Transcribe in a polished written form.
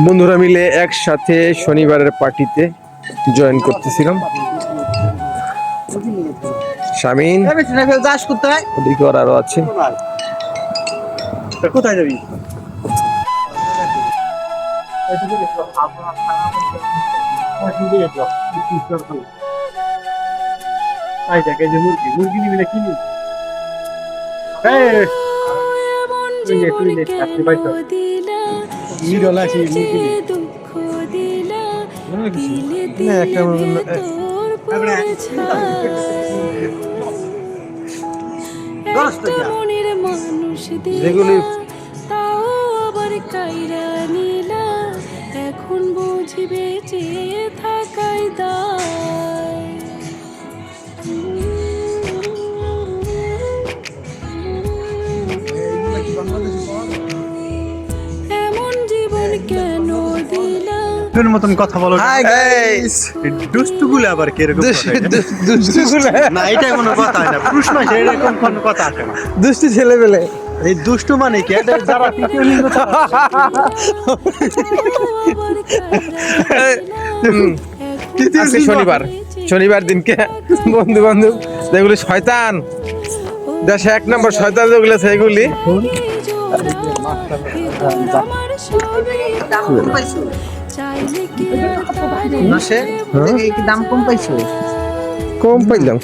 বন্ধুরা মিলে একসাথে শনিবারের পার্টিতে জয়েন করতেছিলাম। শামিন ওদিকে আরো আছে। কোথায় যাবি? মুরগি নিবি না কিনি? যেগুলি এখন বুঝবে যে থাকাই দায়। এমন জীবন কেন দিলা? মতন কথা বলো। দুষ্টুগুলো আবার কিরকম? না, এটাই কোনো কথা হয় না। পুরুষ মাসে এরকম কোনো কথা আসে না। দুষ্টি ছেলে পেলে এই দুষ্টু মানে কি? এটা যারা তৃতীয় লিঙ্গ আজকে শনিবার দিনকে বন্ধু বান্ধব যেগুলি শয়তান, দেশে এক নম্বর শয়তান যেগুলো সেগুলি দাম কম পাইছো? কম পাইলাম।